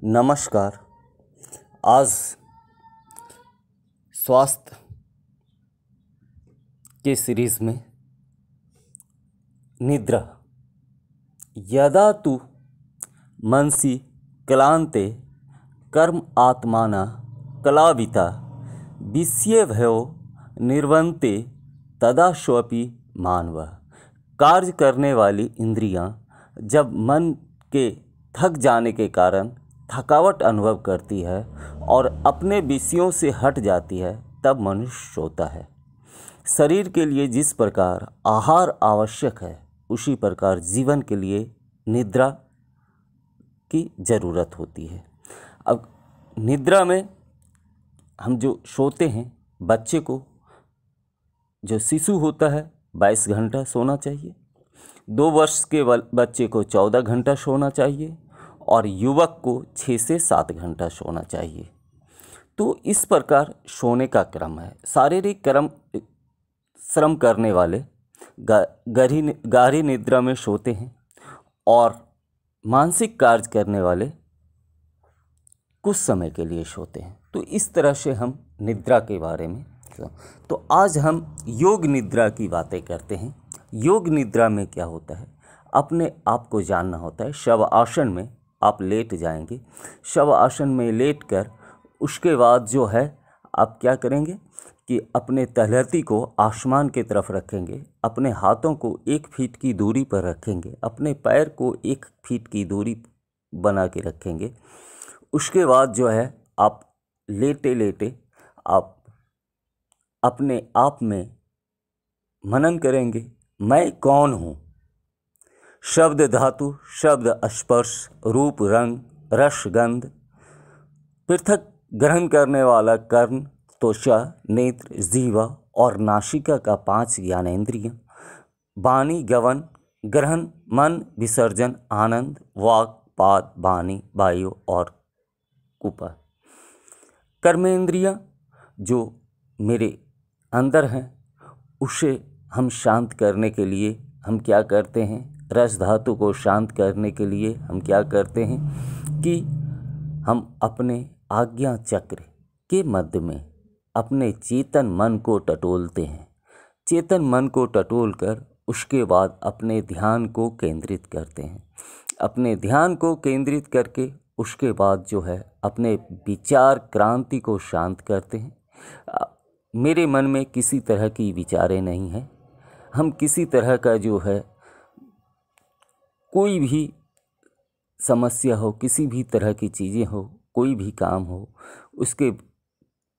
नमस्कार। आज स्वास्थ्य के सीरीज में निद्रा यदा तु मनसि क्लान्ते कर्म आत्माना कलाविता विषयभयो निर्वन्ते तदा स्वपि मानव। कार्य करने वाली इंद्रियां जब मन के थक जाने के कारण थकावट अनुभव करती है और अपने विषयों से हट जाती है, तब मनुष्य सोता है। शरीर के लिए जिस प्रकार आहार आवश्यक है, उसी प्रकार जीवन के लिए निद्रा की ज़रूरत होती है। अब निद्रा में हम जो सोते हैं, बच्चे को, जो शिशु होता है, 22 घंटा सोना चाहिए। 2 वर्ष के बच्चे को 14 घंटा सोना चाहिए और युवक को 6 से 7 घंटा सोना चाहिए। तो इस प्रकार सोने का क्रम है। शारीरिक श्रम करने वाले गहरी निद्रा में सोते हैं और मानसिक कार्य करने वाले कुछ समय के लिए सोते हैं। तो इस तरह से हम निद्रा के बारे में, तो आज हम योग निद्रा की बातें करते हैं। योग निद्रा में क्या होता है, अपने आप को जानना होता है। शव आसन में आप लेट जाएंगे। शव आसन में लेटकर उसके बाद जो है आप क्या करेंगे कि अपने तलहटी को आसमान की तरफ रखेंगे, अपने हाथों को 1 फीट की दूरी पर रखेंगे, अपने पैर को 1 फीट की दूरी बना के रखेंगे। उसके बाद जो है आप लेटे लेटे आप अपने आप में मनन करेंगे, मैं कौन हूँ। शब्द धातु, शब्द स्पर्श, रूप रंग, रस गंध, पृथक ग्रहण करने वाला कर्ण, त्वचा, नेत्र, जीवा और नासिका का 5 ज्ञानेंद्रिय, वाणी गवन, ग्रहण, मन, विसर्जन, आनंद, वाक, पाद, वाणी, वायु और कुपा। कर्मेंद्रियां जो मेरे अंदर हैं, उसे हम शांत करने के लिए हम क्या करते हैं, रस धातु को शांत करने के लिए हम क्या करते हैं कि हम अपने आज्ञा चक्र के मध्य में अपने चेतन मन को टटोलते हैं। चेतन मन को टटोल कर उसके बाद अपने ध्यान को केंद्रित करते हैं। अपने ध्यान को केंद्रित करके उसके बाद जो है अपने विचार क्रांति को शांत करते हैं। मेरे मन में किसी तरह की विचारें नहीं हैं। हम किसी तरह का जो है कोई भी समस्या हो, किसी भी तरह की चीज़ें हो, कोई भी काम हो, उसके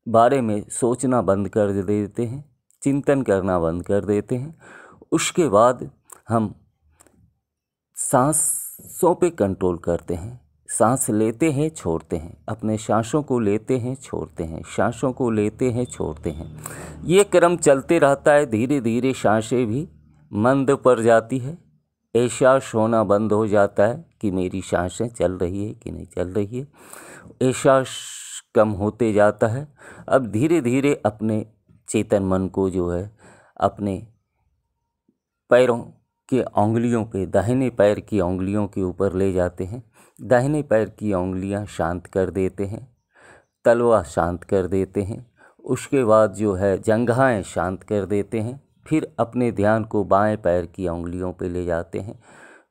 बारे में सोचना बंद कर देते हैं, चिंतन करना बंद कर देते हैं। उसके बाद हम सांसों पे कंट्रोल करते हैं। सांस लेते हैं, छोड़ते हैं, अपने सांसों को लेते हैं, छोड़ते हैं, सांसों को लेते हैं, छोड़ते हैं। ये क्रम चलते रहता है। धीरे धीरे सांसें भी मंद पड़ जाती है। एहसास होना बंद हो जाता है कि मेरी सांसें चल रही है कि नहीं चल रही है। एहसास कम होते जाता है। अब धीरे धीरे अपने चेतन मन को जो है अपने पैरों के उंगलियों पे, दाहिने पैर की उंगलियों के ऊपर ले जाते हैं। दाहिने पैर की उंगलियां शांत कर देते हैं, तलवा शांत कर देते हैं। उसके बाद जो है जंघाएं शांत कर देते हैं। फिर अपने ध्यान को बाएं पैर की उंगलियों पे ले जाते हैं।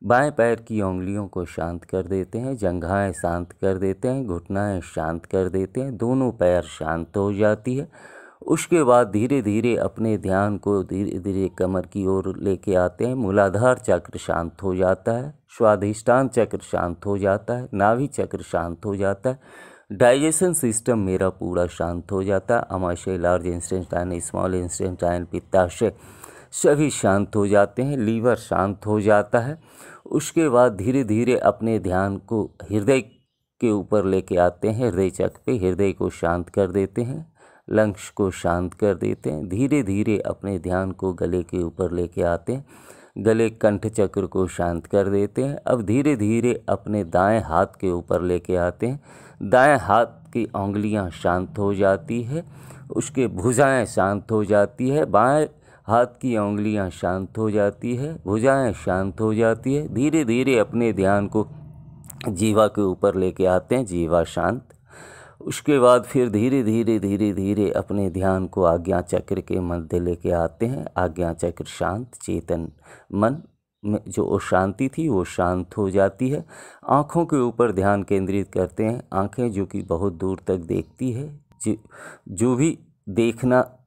बाएं पैर की उंगलियों को शांत कर देते हैं, जंघाएं शांत कर देते हैं, घुटनाएं शांत कर देते हैं, दोनों पैर शांत हो जाती है। उसके बाद धीरे धीरे अपने ध्यान को धीरे धीरे कमर की ओर लेके आते हैं। मूलाधार चक्र शांत हो जाता है, स्वाधिष्ठान चक्र शांत हो जाता है, नाभि चक्र शांत हो जाता है, डाइजेशन सिस्टम मेरा पूरा शांत हो जाता है। अमाशय, लार्ज इंटेस्टाइन, स्मॉल इंटेस्टाइन, पित्ताशय सभी शांत हो जाते हैं। लीवर शांत हो जाता है। उसके बाद धीरे धीरे अपने ध्यान को हृदय के ऊपर लेके आते हैं। हृदय चक्र पे हृदय को शांत कर देते हैं, लंग्स को शांत कर देते हैं। धीरे धीरे अपने ध्यान को गले के ऊपर लेके आते हैं, गले कंठ चक्र को शांत कर देते हैं। अब धीरे धीरे अपने दाएं हाथ के ऊपर लेके आते हैं। दाएं हाथ की उंगलियां शांत हो जाती है, उसके भुजाएं शांत हो जाती है। बाएं हाथ की उंगलियां शांत हो जाती है, भुजाएं शांत हो जाती है। धीरे धीरे अपने ध्यान को जीवा के ऊपर लेके आते हैं, जीवा शांत। उसके बाद फिर धीरे धीरे धीरे धीरे अपने ध्यान को आज्ञा चक्र के मध्य लेके आते हैं। आज्ञा चक्र शांत, चेतन मन में जो अशांति थी वो शांत हो जाती है। आँखों के ऊपर ध्यान केंद्रित करते हैं। आँखें जो कि बहुत दूर तक देखती है, जो भी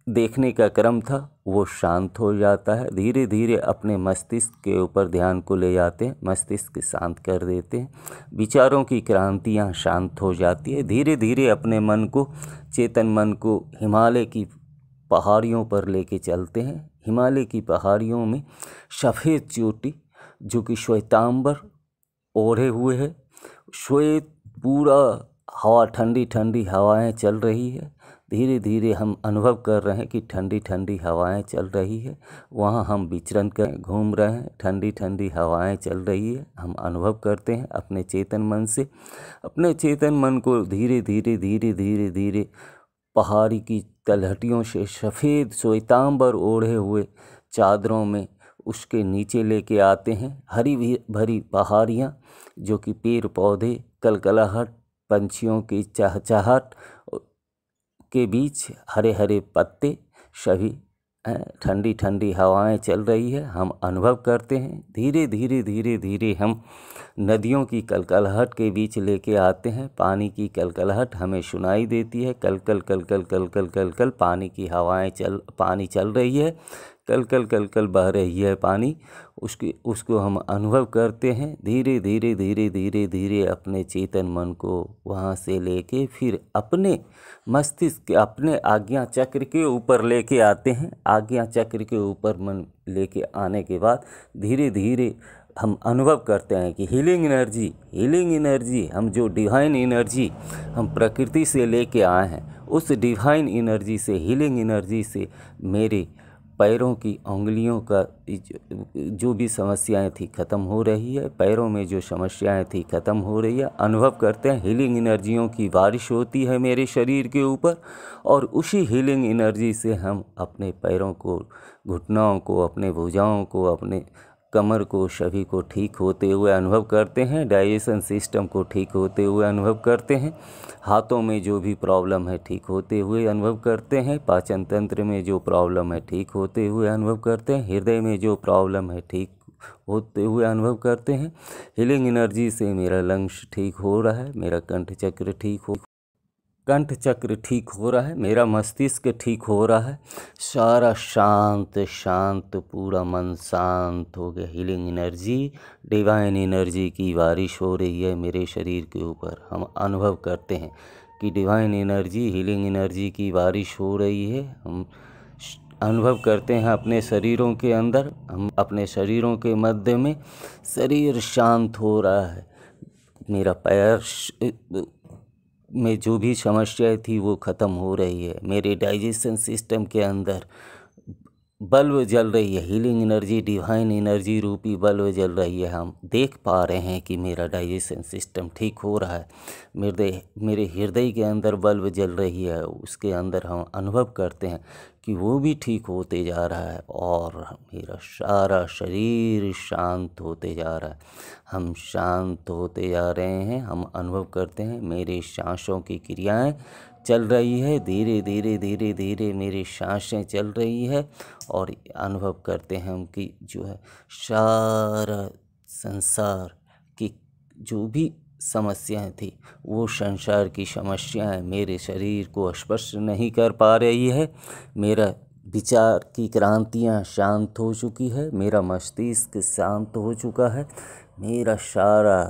देखने का क्रम था वो शांत हो जाता है। धीरे धीरे अपने मस्तिष्क के ऊपर ध्यान को ले जाते हैं, मस्तिष्क शांत कर देते हैं। विचारों की क्रांतियाँ शांत हो जाती है। धीरे धीरे अपने मन को, चेतन मन को हिमालय की पहाड़ियों पर लेके चलते हैं। हिमालय की पहाड़ियों में सफ़ेद चोटी जो कि श्वेतांबर ओढ़े हुए है, श्वेत पूरा हवा, ठंडी ठंडी हवाएं चल रही है। धीरे धीरे हम अनुभव कर रहे हैं कि ठंडी ठंडी हवाएं चल रही है। वहाँ हम विचरण कर घूम रहे हैं, ठंडी ठंडी हवाएं चल रही है। हम अनुभव करते हैं अपने चेतन मन से। अपने चेतन मन को धीरे धीरे धीरे धीरे धीरे पहाड़ी की तलहटियों से सफ़ेद श्वेतांबर ओढ़े हुए चादरों में उसके नीचे लेके आते हैं। हरी भरी पहाड़ियाँ जो कि पेड़ पौधे, कलकलाहट, पंछियों की चहचहाट के बीच हरे हरे पत्ते, सभी ठंडी ठंडी हवाएं चल रही है। हम अनुभव करते हैं। धीरे धीरे धीरे धीरे हम नदियों की कलकलाहट के बीच लेके आते हैं। पानी की कलकलाहट हमें सुनाई देती है। कल कल कल कल कल कल कल कल पानी की हवाएं पानी चल रही है। कल कल कल कल बह रही है पानी। उसको हम अनुभव करते हैं। धीरे धीरे धीरे धीरे धीरे अपने चेतन मन को वहाँ से लेके फिर अपने मस्तिष्क, अपने आज्ञा चक्र के ऊपर लेके आते हैं। आज्ञा चक्र के ऊपर मन लेके आने के बाद धीरे धीरे हम अनुभव करते हैं कि हीलिंग एनर्जी हम जो डिवाइन एनर्जी हम प्रकृति से लेके आए हैं, उस डिवाइन एनर्जी से, हीलिंग एनर्जी से मेरे पैरों की उंगलियों का जो भी समस्याएं थी ख़त्म हो रही है। पैरों में जो समस्याएं थी ख़त्म हो रही है। अनुभव करते हैं हीलिंग एनर्जियों की बारिश होती है मेरे शरीर के ऊपर, और उसी हीलिंग एनर्जी से हम अपने पैरों को, घुटनों को, अपने भुजाओं को, अपने कमर को, सभी को ठीक होते हुए अनुभव करते हैं। डाइजेशन सिस्टम को ठीक होते हुए अनुभव करते हैं। हाथों में जो भी प्रॉब्लम है ठीक होते हुए अनुभव करते हैं। पाचन तंत्र में जो प्रॉब्लम है ठीक होते हुए अनुभव करते हैं। हृदय में जो प्रॉब्लम है ठीक होते हुए अनुभव करते हैं। हीलिंग एनर्जी से मेरा लंग्स ठीक हो रहा है, मेरा कंठ चक्र ठीक हो रहा है, मेरा मस्तिष्क ठीक हो रहा है। सारा शांत, पूरा मन शांत हो गया। हीलिंग एनर्जी, डिवाइन एनर्जी की बारिश हो रही है मेरे शरीर के ऊपर। हम अनुभव करते हैं कि डिवाइन एनर्जी, हीलिंग एनर्जी की बारिश हो रही है। हम अनुभव करते हैं अपने शरीरों के अंदर, हम अपने शरीरों के मध्य में शरीर शांत हो रहा है। मेरा पैर में जो भी समस्याएं थी वो ख़त्म हो रही है। मेरे डाइजेशन सिस्टम के अंदर बल्ब जल रही है। हीलिंग एनर्जी, डिवाइन एनर्जी रूपी बल्ब जल रही है। हम देख पा रहे हैं कि मेरा डाइजेशन सिस्टम ठीक हो रहा है। मेरे हृदय के अंदर बल्ब जल रही है, उसके अंदर हम अनुभव करते हैं कि वो भी ठीक होते जा रहा है, और मेरा सारा शरीर शांत होते जा रहा है। हम शांत होते जा रहे हैं। हम अनुभव करते हैं मेरे सांसों की क्रियाएं चल रही है। धीरे धीरे धीरे धीरे मेरी सांसें चल रही है, और अनुभव करते हैं हम कि जो है सारा संसार की जो भी समस्याएं थी, वो संसार की समस्याएं मेरे शरीर को स्पर्श नहीं कर पा रही है। मेरा विचार की क्रांतियाँ शांत हो चुकी है। मेरा मस्तिष्क शांत हो चुका है। मेरा सारा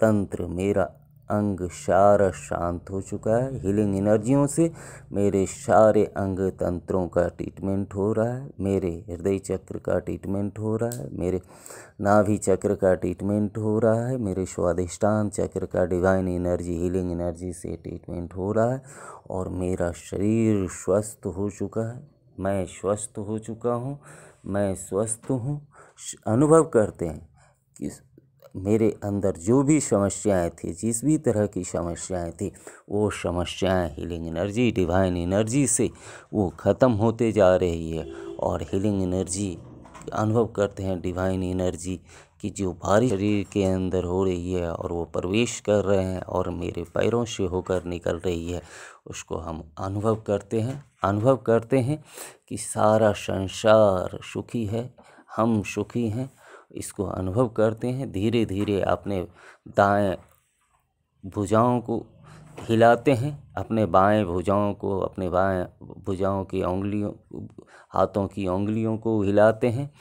तंत्र, मेरा अंग सारा शांत हो चुका है। हीलिंग एनर्जियों से मेरे सारे अंग तंत्रों का ट्रीटमेंट हो रहा है। मेरे हृदय चक्र का ट्रीटमेंट हो रहा है। मेरे नाभि चक्र का ट्रीटमेंट हो रहा है। मेरे स्वादिष्टान चक्र का डिवाइन एनर्जी, हीलिंग एनर्जी से ट्रीटमेंट हो रहा है, और मेरा शरीर स्वस्थ हो चुका है। मैं स्वस्थ हो चुका हूँ, मैं स्वस्थ हूँ। अनुभव करते हैं कि मेरे अंदर जो भी समस्याएं थी, जिस भी तरह की समस्याएं थी, वो समस्याएं हीलिंग एनर्जी, डिवाइन एनर्जी से वो ख़त्म होते जा रही है। और हीलिंग एनर्जी अनुभव करते हैं, डिवाइन एनर्जी कि जो बारिश शरीर के अंदर हो रही है और वो प्रवेश कर रहे हैं और मेरे पैरों से होकर निकल रही है, उसको हम अनुभव करते हैं कि सारा संसार सुखी है, हम सुखी हैं। इसको अनुभव करते हैं। धीरे धीरे अपने दाएं भुजाओं को हिलाते हैं, अपने बाएं भुजाओं को, अपने बाएं भुजाओं की उंगलियों, हाथों की उंगलियों को हिलाते हैं,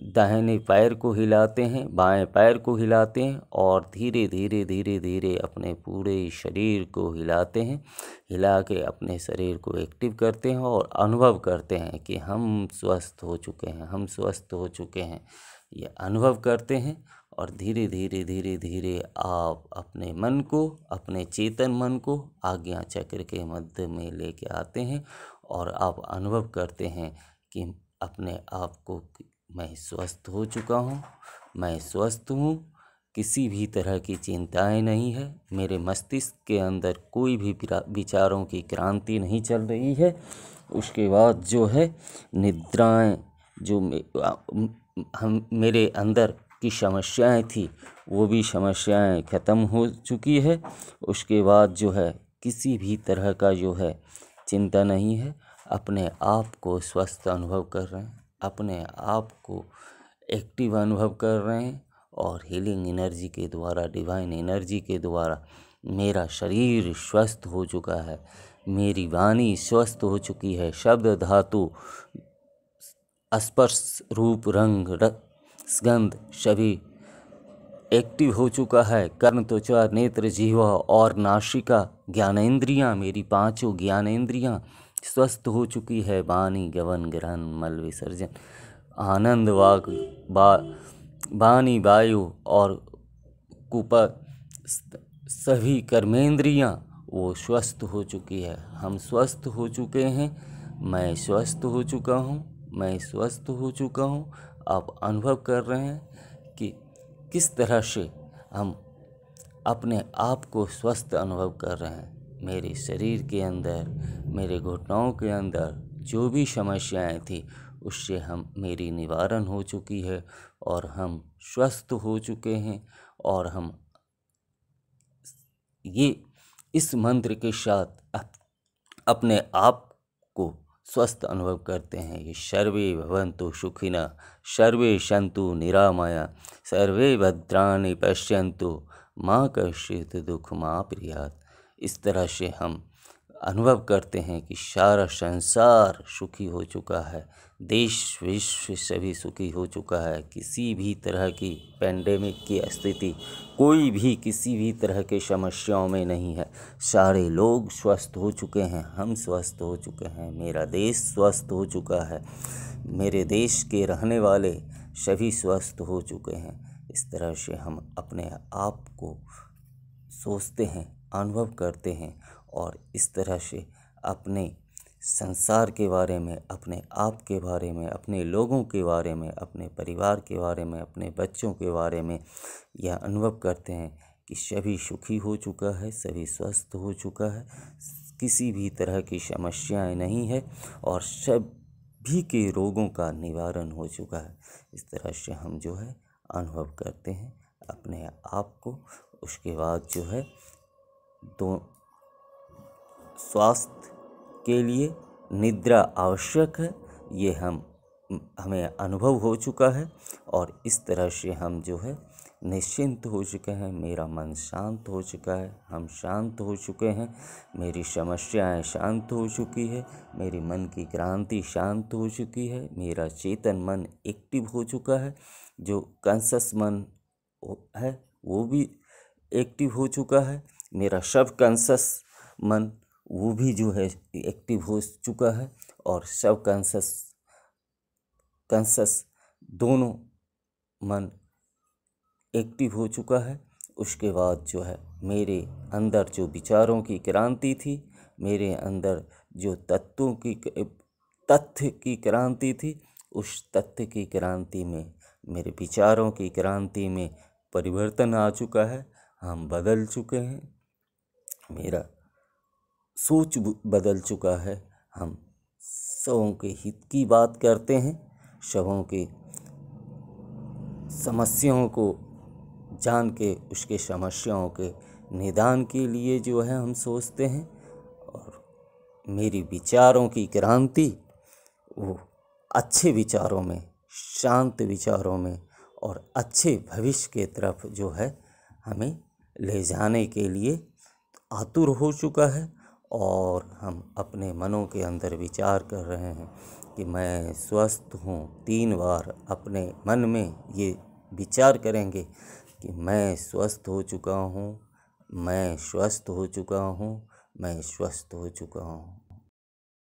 दाहिने पैर को हिलाते हैं, बाएं पैर को हिलाते हैं और धीरे धीरे धीरे धीरे अपने पूरे शरीर को हिलाते हैं। हिला के अपने शरीर को एक्टिव करते हैं और अनुभव करते हैं कि हम स्वस्थ हो चुके हैं, हम स्वस्थ हो चुके हैं। ये अनुभव करते हैं और धीरे धीरे धीरे धीरे आप अपने मन को, अपने चेतन मन को आज्ञा चक्र के मध्य में लेके आते हैं और आप अनुभव करते हैं कि अपने आप को मैं स्वस्थ हो चुका हूँ, मैं स्वस्थ हूँ, किसी भी तरह की चिंताएं नहीं है, मेरे मस्तिष्क के अंदर कोई भी विचारों की क्रांति नहीं चल रही है। उसके बाद जो है निद्राएं, जो मेरे अंदर की समस्याएं थी वो भी समस्याएं ख़त्म हो चुकी है। उसके बाद जो है किसी भी तरह का जो है चिंता नहीं है। अपने आप को स्वस्थ अनुभव कर रहे हैं, अपने आप को एक्टिव अनुभव कर रहे हैं और हीलिंग एनर्जी के द्वारा, डिवाइन एनर्जी के द्वारा मेरा शरीर स्वस्थ हो चुका है, मेरी वाणी स्वस्थ हो चुकी है, शब्द धातु, स्पर्श, रूप, रंग, गंध सभी एक्टिव हो चुका है। कर्ण, त्वचा, नेत्र, जीवा और नासिका ज्ञानेंद्रियां, मेरी पांचों ज्ञानेंद्रियां स्वस्थ हो चुकी है। वाणी, गवन, ग्रहण, मल विसर्जन, आनंद, वाक, वाणी, वायु और कुपा सभी कर्मेंद्रियां वो स्वस्थ हो चुकी है। हम स्वस्थ हो चुके हैं, मैं स्वस्थ हो चुका हूँ, मैं स्वस्थ हो चुका हूँ। आप अनुभव कर रहे हैं कि किस तरह से हम अपने आप को स्वस्थ अनुभव कर रहे हैं। मेरे शरीर के अंदर, मेरे घुटनों के अंदर जो भी समस्याएं थी उससे मेरी निवारण हो चुकी है और हम स्वस्थ हो चुके हैं। और हम इस मंत्र के साथ अपने आप को स्वस्थ अनुभव करते हैं। ये सर्वे भवन्तु सुखिनः, सर्वे सन्तु निरामया, सर्वे भद्राणि पश्यन्तु, माँ कश्चित् दुःखमाप्नुयात्। इस तरह से हम अनुभव करते हैं कि सारा संसार सुखी हो चुका है, देश विश्व सभी सुखी हो चुका है। किसी भी तरह की पेंडेमिक की स्थिति, कोई भी किसी भी तरह के समस्याओं में नहीं है। सारे लोग स्वस्थ हो चुके हैं, हम स्वस्थ हो चुके हैं, मेरा देश स्वस्थ हो चुका है, मेरे देश के रहने वाले सभी स्वस्थ हो चुके हैं। इस तरह से हम अपने आप को सोचते हैं, अनुभव करते हैं और इस तरह से अपने संसार के बारे में, अपने आप के बारे में, अपने लोगों के बारे में, अपने परिवार के बारे में, अपने बच्चों के बारे में यह अनुभव करते हैं कि सभी सुखी हो चुका है, सभी स्वस्थ हो चुका है, किसी भी तरह की समस्याएं नहीं है और सभी के रोगों का निवारण हो चुका है। इस तरह से हम जो है अनुभव करते हैं अपने आप को। उसके बाद जो है स्वास्थ्य के लिए निद्रा आवश्यक है, ये हमें अनुभव हो चुका है और इस तरह से हम जो है निश्चिंत हो चुके हैं। मेरा मन शांत हो चुका है, हम शांत हो चुके हैं, मेरी समस्याएं शांत हो चुकी है, मेरी मन की क्रांति शांत हो चुकी है, मेरा चेतन मन एक्टिव हो चुका है, जो कॉन्शस मन है वो भी एक्टिव हो चुका है, मेरा सब कॉन्शस मन वो भी जो है एक्टिव हो चुका है और सब कॉन्शस दोनों मन एक्टिव हो चुका है। उसके बाद जो है मेरे अंदर जो विचारों की क्रांति थी, मेरे अंदर जो तथ्य की क्रांति थी, उस तथ्य की क्रांति में, मेरे विचारों की क्रांति में परिवर्तन आ चुका है। हम बदल चुके हैं, मेरा सोच बदल चुका है। हम सबों के हित की बात करते हैं, सबों के समस्याओं को जान के उसके समस्याओं के निदान के लिए जो है हम सोचते हैं। और मेरी विचारों की क्रांति वो अच्छे विचारों में, शांत विचारों में और अच्छे भविष्य के तरफ जो है हमें ले जाने के लिए आतुर हो चुका है। और हम अपने मनों के अंदर विचार कर रहे हैं कि मैं स्वस्थ हूँ। 3 बार अपने मन में ये विचार करेंगे कि मैं स्वस्थ हो चुका हूँ, मैं स्वस्थ हो चुका हूँ, मैं स्वस्थ हो चुका हूँ।